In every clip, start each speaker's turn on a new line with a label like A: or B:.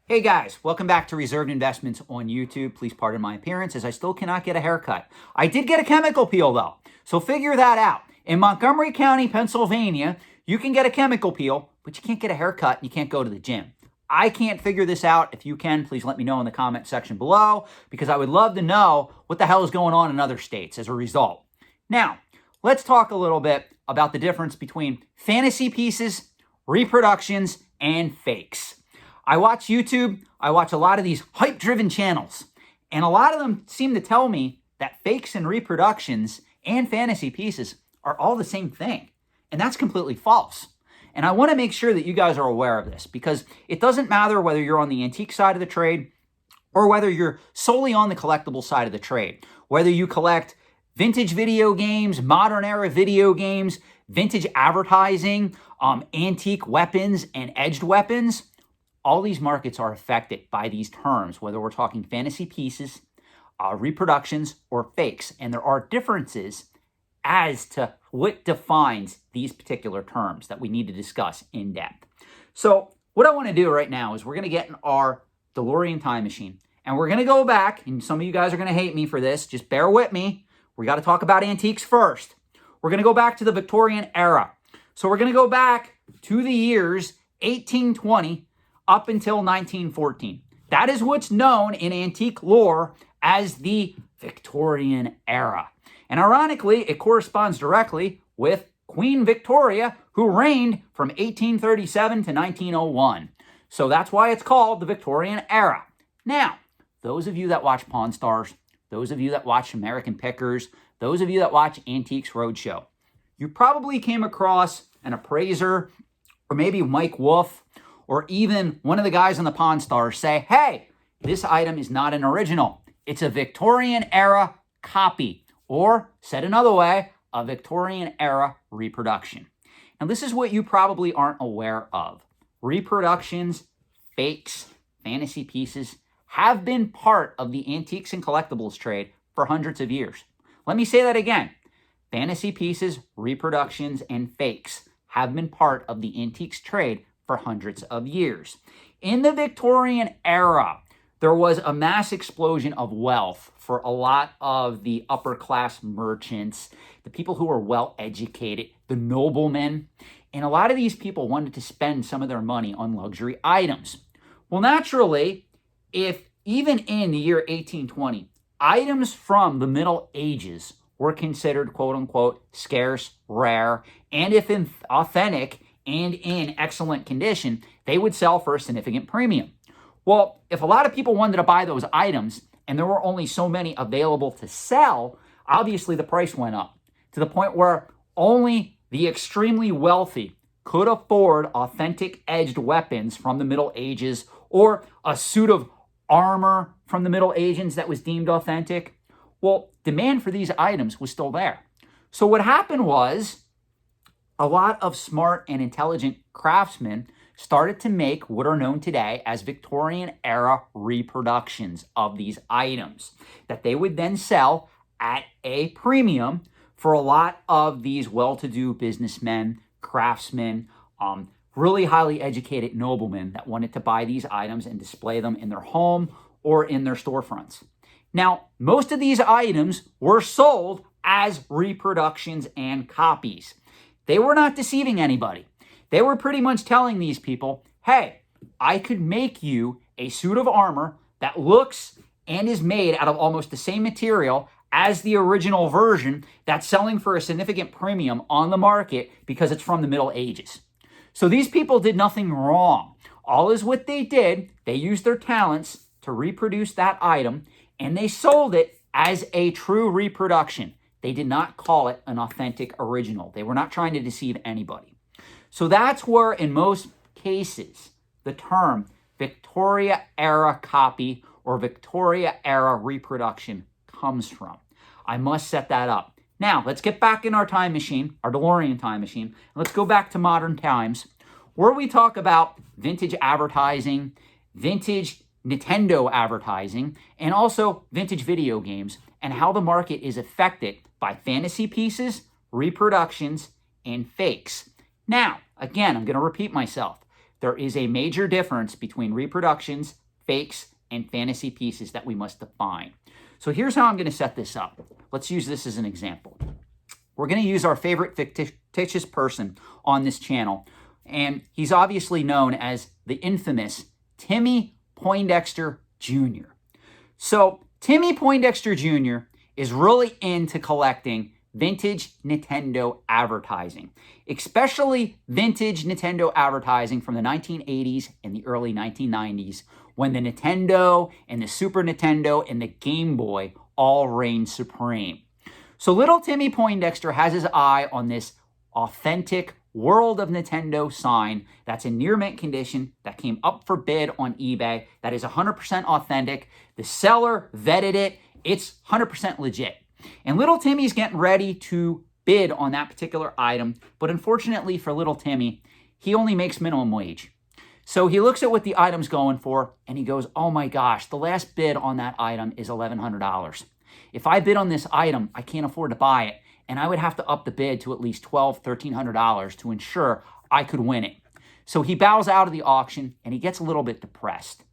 A: Hey guys, welcome back to Reserved Investments on YouTube. Please pardon my appearance as I still cannot get a haircut. I did get a chemical peel though, so figure that out. In Montgomery County, Pennsylvania, you can get a chemical peel, but you can't get a haircut and you can't go to the gym. I can't figure this out. If you can, please let me know in the comment section below because I would love to know what the hell is going on in other states as a result. Now, let's talk a little bit about the difference between fantasy pieces, reproductions, and fakes. I watch YouTube, I watch a lot of these hype-driven channels, and a lot of them seem to tell me that fakes and reproductions and fantasy pieces are all the same thing, and that's completely false. And I want to make sure that you guys are aware of this because it doesn't matter whether you're on the antique side of the trade or whether you're solely on the collectible side of the trade, whether you collect vintage video games, modern era video games, vintage advertising, antique weapons, and edged weapons. All these markets are affected by these terms, whether we're talking fantasy pieces, reproductions, or fakes. And there are differences as to what defines these particular terms that we need to discuss in depth. So what I want to do right now is we're going to get in our DeLorean time machine, and we're going to go back, and some of you guys are going to hate me for this. Just bear with me. We got to talk about antiques first. We're going to go back to the Victorian era. So we're going to go back to the years 1820 up until 1914. That is what's known in antique lore as the Victorian era. And ironically, it corresponds directly with Queen Victoria, who reigned from 1837 to 1901. So that's why it's called the Victorian era. Now, those of you that watch Pawn Stars, those of you that watch American Pickers, those of you that watch Antiques Roadshow, you probably came across an appraiser or maybe Mike Wolf or even one of the guys on the Pawn Stars say, hey, this item is not an original. It's a Victorian era copy, or said another way, a Victorian era reproduction. Now, this is what you probably aren't aware of. Reproductions, fakes, fantasy pieces have been part of the antiques and collectibles trade for hundreds of years. Let me say that again. Fantasy pieces, reproductions, and fakes have been part of the antiques trade for hundreds of years. In the Victorian era, there was a mass explosion of wealth for a lot of the upper class merchants, the people who were well educated, the noblemen, and a lot of these people wanted to spend some of their money on luxury items. Well, naturally, if even in the year 1820, items from the Middle Ages were considered quote unquote scarce, rare, and if authentic, and in excellent condition, they would sell for a significant premium. Well, if a lot of people wanted to buy those items and there were only so many available to sell, obviously the price went up to the point where only the extremely wealthy could afford authentic edged weapons from the Middle Ages or a suit of armor from the Middle Ages that was deemed authentic. Well, demand for these items was still there. So what happened was, a lot of smart and intelligent craftsmen started to make what are known today as Victorian era reproductions of these items that they would then sell at a premium for a lot of these well-to-do businessmen, craftsmen, really highly educated noblemen that wanted to buy these items and display them in their home or in their storefronts. Now, most of these items were sold as reproductions and copies. They were not deceiving anybody. They were pretty much telling these people, hey, I could make you a suit of armor that looks and is made out of almost the same material as the original version that's selling for a significant premium on the market because it's from the Middle Ages. So these people did nothing wrong. All is what they did, they used their talents to reproduce that item and they sold it as a true reproduction. They did not call it an authentic original. They were not trying to deceive anybody. So that's where, in most cases, the term Victoria era copy or Victoria era reproduction comes from. I must set that up. Now, let's get back in our time machine, our DeLorean time machine, and let's go back to modern times, where we talk about vintage advertising, vintage Nintendo advertising, and also vintage video games, and how the market is affected by fantasy pieces, reproductions, and fakes. Now, again, I'm going to repeat myself. there is a major difference between reproductions, fakes, and fantasy pieces that we must define. So here's how I'm going to set this up. Let's use this as an example. We're going to use our favorite fictitious person on this channel, and he's obviously known as the infamous Timmy Poindexter Jr. So Timmy Poindexter Jr. is really into collecting vintage Nintendo advertising, especially vintage Nintendo advertising from the 1980s and the early 1990s, when the Nintendo and the Super Nintendo and the Game Boy all reigned supreme. So little Timmy Poindexter has his eye on this authentic World of Nintendo sign that's in near mint condition, that came up for bid on eBay, that is 100% authentic. The seller vetted it. It's 100% legit. And little Timmy's getting ready to bid on that particular item, but unfortunately for little Timmy, he only makes minimum wage. So he looks at what the item's going for, and he goes, oh my gosh, the last bid on that item is $1,100. If I bid on this item, I can't afford to buy it, and I would have to up the bid to at least $1,200, $1,300 to ensure I could win it. So he bows out of the auction, and he gets a little bit depressed.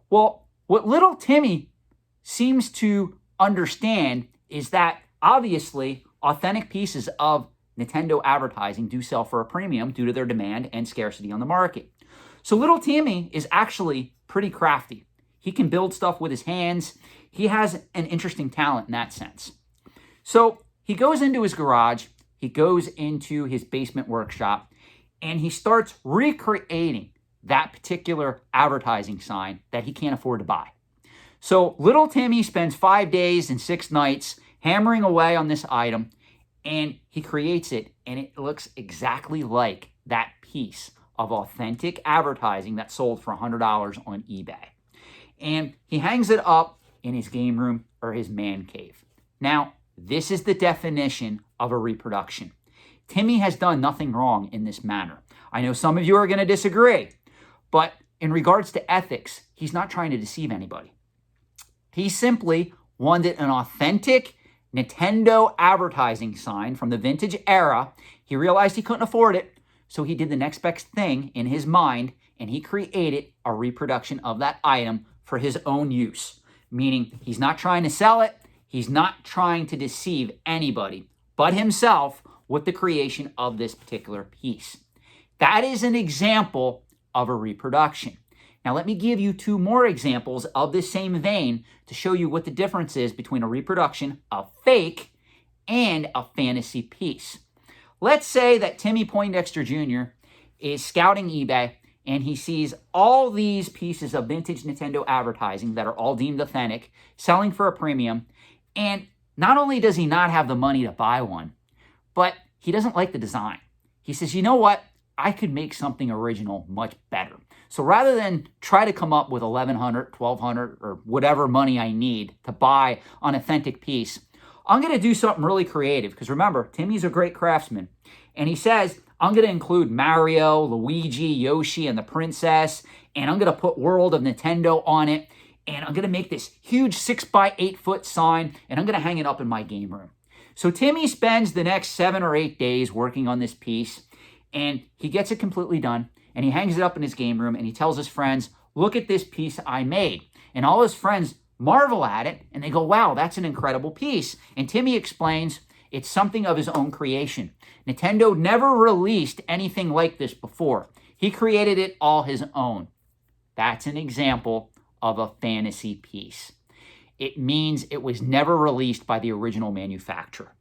A: Well, what little Timmy seems to understand is that, obviously, authentic pieces of Nintendo advertising do sell for a premium due to their demand and scarcity on the market. So little Timmy is actually pretty crafty. He can build stuff with his hands. He has an interesting talent in that sense. So he goes into his garage, he goes into his basement workshop, and he starts recreating that particular advertising sign that he can't afford to buy. So little Timmy spends 5 days and 6 nights hammering away on this item, and he creates it, and it looks exactly like that piece of authentic advertising that sold for $100 on eBay. And he hangs it up in his game room or his man cave. Now, this is the definition of a reproduction. Timmy has done nothing wrong in this manner. I know some of you are going to disagree, but in regards to ethics, he's not trying to deceive anybody. He simply wanted an authentic Nintendo advertising sign from the vintage era. He realized he couldn't afford it, so he did the next best thing in his mind, and he created a reproduction of that item for his own use. Meaning, he's not trying to sell it, he's not trying to deceive anybody but himself with the creation of this particular piece. That is an example of a reproduction. Now, let me give you 2 more examples of this same vein to show you what the difference is between a reproduction, a fake, and a fantasy piece. Let's say that Timmy Poindexter Jr. is scouting eBay, and he sees all these pieces of vintage Nintendo advertising that are all deemed authentic, selling for a premium, and not only does he not have the money to buy one, but he doesn't like the design. He says, you know what? I could make something original much better. So rather than try to come up with $1,100, $1,200, or whatever money I need to buy an authentic piece, I'm going to do something really creative. Because remember, Timmy's a great craftsman. And he says, I'm going to include Mario, Luigi, Yoshi, and the princess. And I'm going to put World of Nintendo on it. And I'm going to make this huge 6x8 foot sign. And I'm going to hang it up in my game room. So Timmy spends the next 7 or 8 days working on this piece. And he gets it completely done. And he hangs it up in his game room. And he tells his friends, look at this piece I made. And all his friends marvel at it. And they go, wow, that's an incredible piece. And Timmy explains, it's something of his own creation. Nintendo never released anything like this before. He created it all his own. That's an example of a fantasy piece. It means it was never released by the original manufacturer.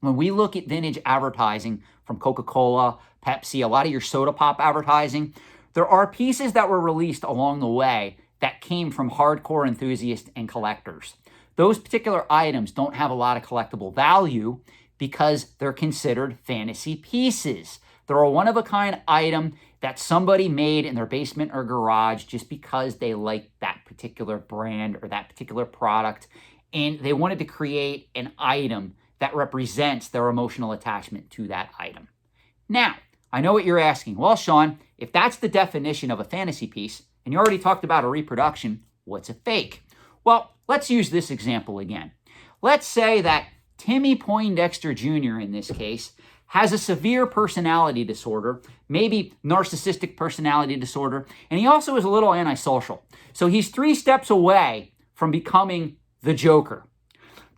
A: When we look at vintage advertising from Coca-Cola, Pepsi, a lot of your soda pop advertising, there are pieces that were released along the way that came from hardcore enthusiasts and collectors. Those particular items don't have a lot of collectible value because they're considered fantasy pieces. They're a one-of-a-kind item that somebody made in their basement or garage just because they liked that particular brand or that particular product, and they wanted to create an item that represents their emotional attachment to that item. Now, I know what you're asking. Well, Sean, if that's the definition of a fantasy piece, and you already talked about a reproduction, what's a fake? Well, let's use this example again. Let's say that Timmy Poindexter Jr. in this case has a severe personality disorder, maybe narcissistic personality disorder, and he also is a little antisocial. So he's 3 steps away from becoming the Joker.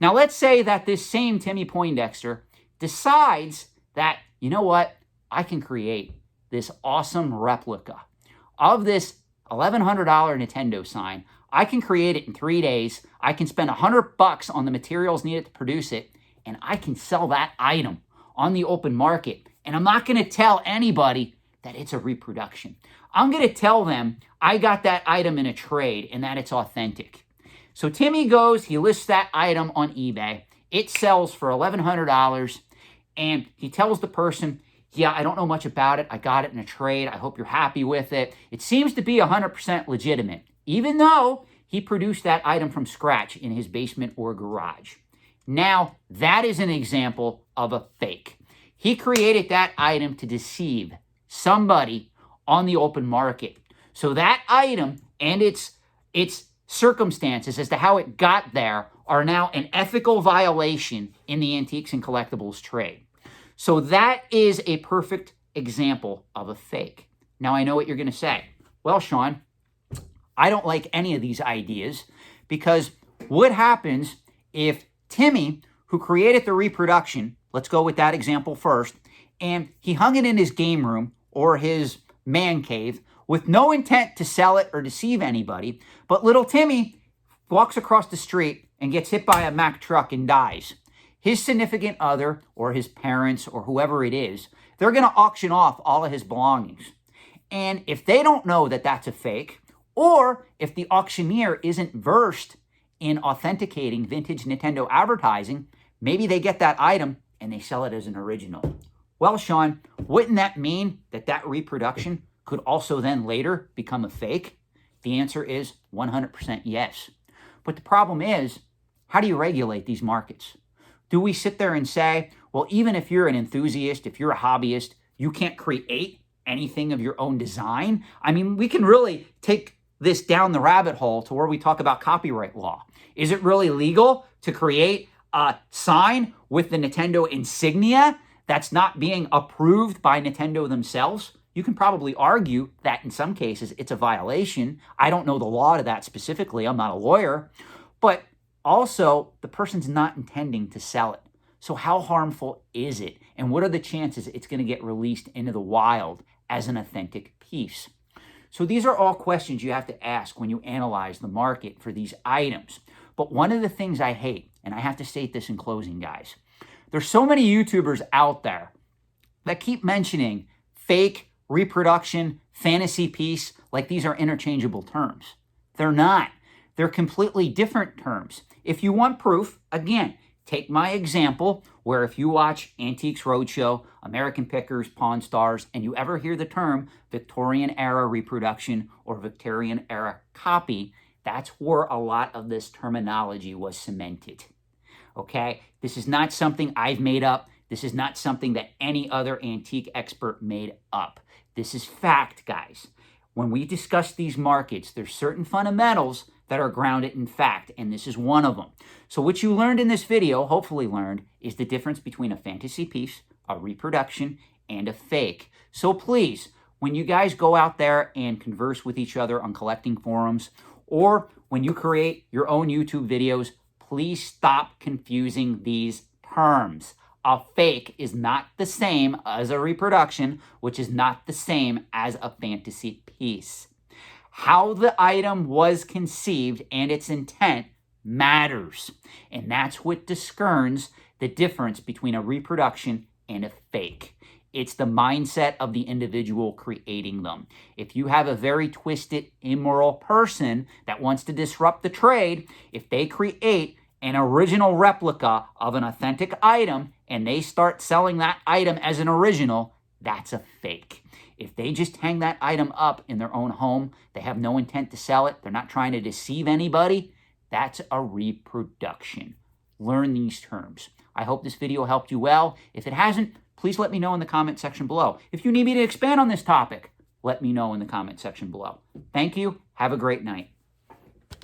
A: Now let's say that this same Timmy Poindexter decides that, you know what, I can create this awesome replica of this $1,100 Nintendo sign. I can create it in 3 days. I can spend $100 on the materials needed to produce it, and I can sell that item on the open market. And I'm not going to tell anybody that it's a reproduction. I'm going to tell them I got that item in a trade and that it's authentic. So Timmy goes, he lists that item on eBay. It sells for $1,100, and he tells the person, yeah, I don't know much about it. I got it in a trade. I hope you're happy with it. It seems to be 100% legitimate, even though he produced that item from scratch in his basement or garage. Now, that is an example of a fake. He created that item to deceive somebody on the open market. So that item and its circumstances as to how it got there are now an ethical violation in the antiques and collectibles trade. So that is a perfect example of a fake. Now, I know what you're going to say. Well, Sean, I don't like any of these ideas, because what happens if Timmy, who created the reproduction, let's go with that example first, and he hung it in his game room or his man cave with no intent to sell it or deceive anybody, but little Timmy walks across the street and gets hit by a Mack truck and dies. His significant other or his parents or whoever it is, they're going to auction off all of his belongings. And if they don't know that that's a fake, or if the auctioneer isn't versed in authenticating vintage Nintendo advertising, maybe they get that item and they sell it as an original. Well, Sean, wouldn't that mean that that reproduction could also then later become a fake? The answer is 100% yes. But the problem is, how do you regulate these markets? Do we sit there and say, well, even if you're an enthusiast, if you're a hobbyist, you can't create anything of your own design? I mean, we can really take this down the rabbit hole to where we talk about copyright law. Is it really legal to create a sign with the Nintendo insignia that's not being approved by Nintendo themselves? You can probably argue that in some cases it's a violation. I don't know the law to that specifically. I'm not a lawyer. But also, the person's not intending to sell it. So how harmful is it? And what are the chances it's going to get released into the wild as an authentic piece? So these are all questions you have to ask when you analyze the market for these items. But one of the things I hate, and I have to state this in closing, guys, there's so many YouTubers out there that keep mentioning fake, reproduction, fantasy piece, like these are interchangeable terms. They're not. They're completely different terms. If you want proof, again, take my example where if you watch Antiques Roadshow, American Pickers, Pawn Stars, and you ever hear the term Victorian Era reproduction or Victorian Era copy, that's where a lot of this terminology was cemented. Okay? This is not something I've made up. This is not something that any other antique expert made up. This is fact, guys. When we discuss these markets, there's certain fundamentals that are grounded in fact, and this is one of them. So what you learned in this video, hopefully learned, is the difference between a fantasy piece, a reproduction, and a fake. So please, when you guys go out there and converse with each other on collecting forums, or when you create your own YouTube videos, please stop confusing these terms. A fake is not the same as a reproduction, which is not the same as a fantasy piece. How the item was conceived and its intent matters. And that's what discerns the difference between a reproduction and a fake. It's the mindset of the individual creating them. If you have a very twisted, immoral person that wants to disrupt the trade, if they create an original replica of an authentic item and they start selling that item as an original, that's a fake. If they just hang that item up in their own home, they have no intent to sell it, they're not trying to deceive anybody, that's a reproduction. Learn these terms. I hope this video helped you well. If it hasn't, please let me know in the comment section below. If you need me to expand on this topic, let me know in the comment section below. Thank you. Have a great night.